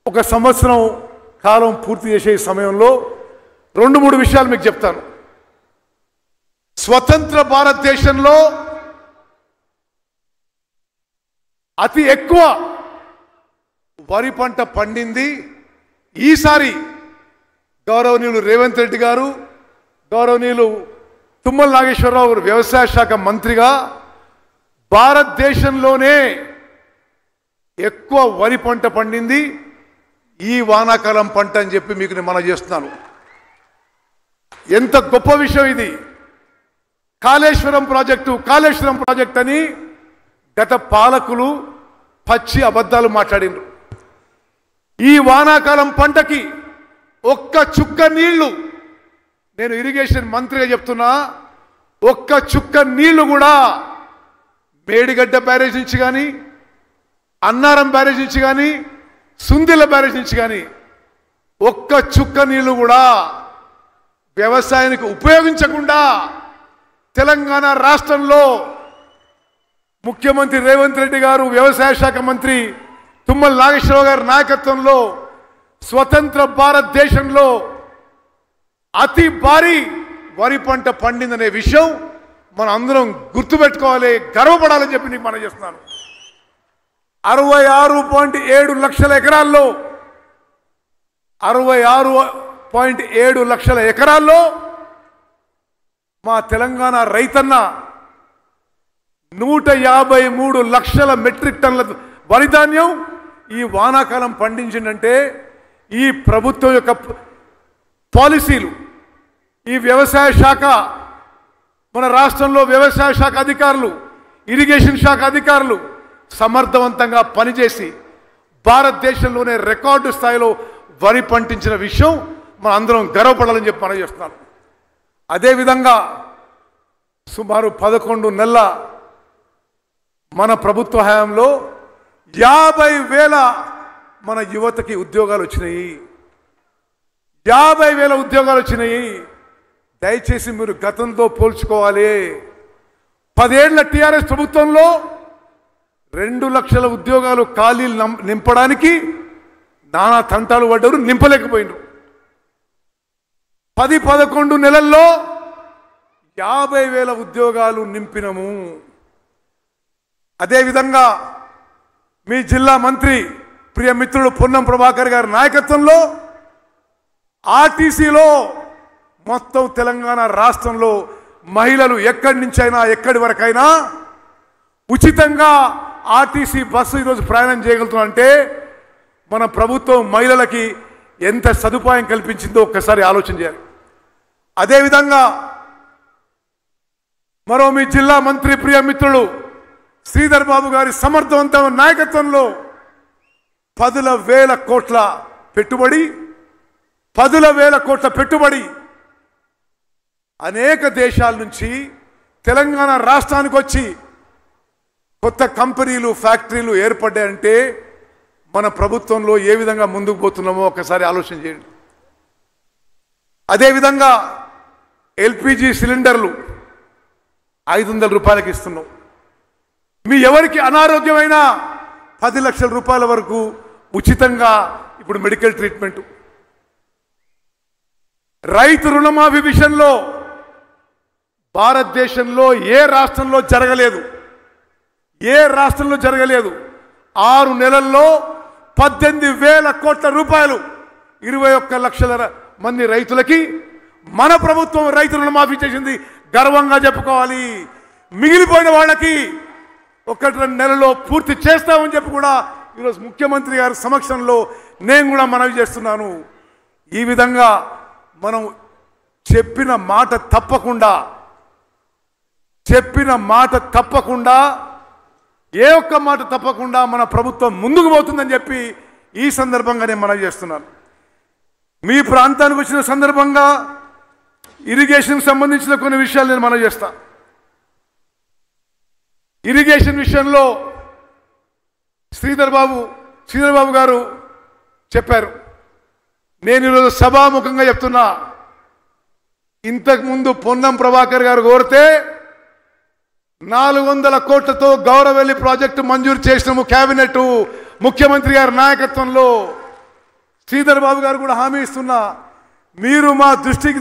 ఒక సంవత్సరం కాలం పూర్తి చేసే సమయంలో 2-3 విషయాలు మీకు చెప్తాను. స్వతంత్ర భారతదేశంలో అతి ఎక్కువ వరి పంట పండింది ఈసారి గౌరవనీయులు రేవంత్ రెడ్డి గారు, గౌరవనీయులు తుమ్మల నాగేశ్వరరావు గారు వ్యవసాయ శాఖ మంత్రిగా భారతదేశంలోనే ఎక్కువ వరి పంట పండింది ఈ వానాకాలం పంట అని చెప్పి మీకు నేను మనవి చేస్తున్నాను. ఎంత గొప్ప విషయం ఇది. కాళేశ్వరం ప్రాజెక్ట్ అని గత పాలకులు పచ్చి అబద్ధాలు మాట్లాడినారు. ఈ వానాకాలం పంటకి ఒక్క చుక్క నీళ్లు, నేను ఇరిగేషన్ మంత్రిగా చెప్తున్నా, ఒక్క చుక్క నీళ్లు కూడా మేడిగడ్డ బ్యారేజ్ నుంచి కానీ, అన్నారం బ్యారేజ్ నుంచి కానీ, సుందిల బ్యారేజ్ నుంచి కానీ ఒక్క చుక్క నీళ్లు కూడా వ్యవసాయానికి ఉపయోగించకుండా తెలంగాణ రాష్ట్రంలో ముఖ్యమంత్రి రేవంత్ రెడ్డి గారు, వ్యవసాయ శాఖ మంత్రి తుమ్మల నాగేశ్వరరావు గారి నాయకత్వంలో స్వతంత్ర భారతదేశంలో అతి భారీ వరి పంట పండిందనే విషయం మనం అందరం గుర్తుపెట్టుకోవాలి, గర్వపడాలని చెప్పి నీకు మనం చేస్తున్నాను. 66.7 లక్షల ఎకరాల్లో 66.7 లక్షల ఎకరాల్లో మా తెలంగాణ రైతన్న 153 లక్షల మెట్రిక్ టన్నుల వరి ధాన్యం ఈ వానాకాలం పండించిందంటే ఈ ప్రభుత్వం యొక్క పాలసీలు, ఈ వ్యవసాయ శాఖ, మన రాష్ట్రంలో వ్యవసాయ శాఖ అధికారులు, ఇరిగేషన్ శాఖ అధికారులు సమర్థవంతంగా పనిచేసి భారతదేశంలోనే రికార్డు స్థాయిలో వరి పండించిన విషయం మన అందరం గర్వపడాలని చెప్పి మనం చేస్తున్నాం. అదేవిధంగా సుమారు 11 నెలల మన ప్రభుత్వ హయాంలో 50,000 మన యువతకి ఉద్యోగాలు వచ్చినాయి. 50,000 ఉద్యోగాలు వచ్చినాయి. దయచేసి మీరు గతంతో పోల్చుకోవాలి. 10 ఏళ్ల టీఆర్ఎస్ ప్రభుత్వంలో 2 లక్షల ఉద్యోగాలు ఖాళీలు నింపడానికి నానా తంటాలు పడ్డారు, నింపలేకపోయినారు. 10-11 నెలల్లో 50,000 ఉద్యోగాలు నింపినము. అదేవిధంగా మీ జిల్లా మంత్రి ప్రియ మిత్రుడు పొన్నం ప్రభాకర్ గారి నాయకత్వంలో ఆర్టీసీలో మొత్తం తెలంగాణ రాష్ట్రంలో మహిళలు ఎక్కడి నుంచైనా ఎక్కడి వరకైనా ఉచితంగా ఆర్టీసీ బస్సు ఈరోజు ప్రయాణం చేయగలుగుతున్నారంటే మన ప్రభుత్వం మహిళలకి ఎంత సదుపాయం కల్పించిందో ఒక్కసారి ఆలోచన చేయాలి. అదేవిధంగా మరో మీ జిల్లా మంత్రి ప్రియ మిత్రుడు శ్రీధర్ బాబు గారి సమర్థవంతమైన నాయకత్వంలో 10,000 కోట్ల పెట్టుబడి అనేక దేశాల నుంచి తెలంగాణ రాష్ట్రానికి వచ్చి కొత్త కంపెనీలు, ఫ్యాక్టరీలు ఏర్పడ్డాయంటే మన ప్రభుత్వంలో ఏ విధంగా ముందుకు పోతున్నామో ఒకసారి ఆలోచన చేయండి. అదేవిధంగా ఎల్పిజి సిలిండర్లు 500 రూపాయలకి ఇస్తున్నాం. మీ ఎవరికి అనారోగ్యమైన 10 లక్షల రూపాయల వరకు ఉచితంగా ఇప్పుడు మెడికల్ ట్రీట్మెంట్. రైతు రుణమాఫీ విషయంలో భారతదేశంలో ఏ రాష్ట్రంలో జరగలేదు. 6 నెలల్లో 18,000 కోట్ల రూపాయలు 21 లక్షల మంది రైతులకి మన ప్రభుత్వం రైతు రుణమాఫీ చేసింది, గర్వంగా చెప్పుకోవాలి. మిగిలిపోయిన వాళ్ళకి 1-2 నెలల్లో పూర్తి చేస్తామని చెప్పి కూడా ఈరోజు ముఖ్యమంత్రి గారి సమక్షంలో నేను కూడా మనవి చేస్తున్నాను. ఈ విధంగా మనం చెప్పిన మాట తప్పకుండా ఏ ఒక్క మాట తప్పకుండా మన ప్రభుత్వం ముందుకు పోతుందని చెప్పి ఈ సందర్భంగా నేను మనవి చేస్తున్నాను. మీ ప్రాంతానికి వచ్చిన సందర్భంగా ఇరిగేషన్ సంబంధించిన కొన్ని విషయాలు నేను మనవి చేస్తా. ఇరిగేషన్ విషయంలో శ్రీధర్ బాబు గారు చెప్పారు. నేను ఈరోజు సభాముఖంగా చెప్తున్నా, ఇంతకుముందు పొన్నం ప్రభాకర్ గారు కోరితే 400 కోట్లతో గౌరవెల్లి ప్రాజెక్టు మంజూరు చేసినాము. కేబినెట్ ముఖ్యమంత్రి గారి నాయకత్వంలో శ్రీధర్ బాబు గారు కూడా హామీ ఇస్తున్నా, మీరు మా దృష్టికి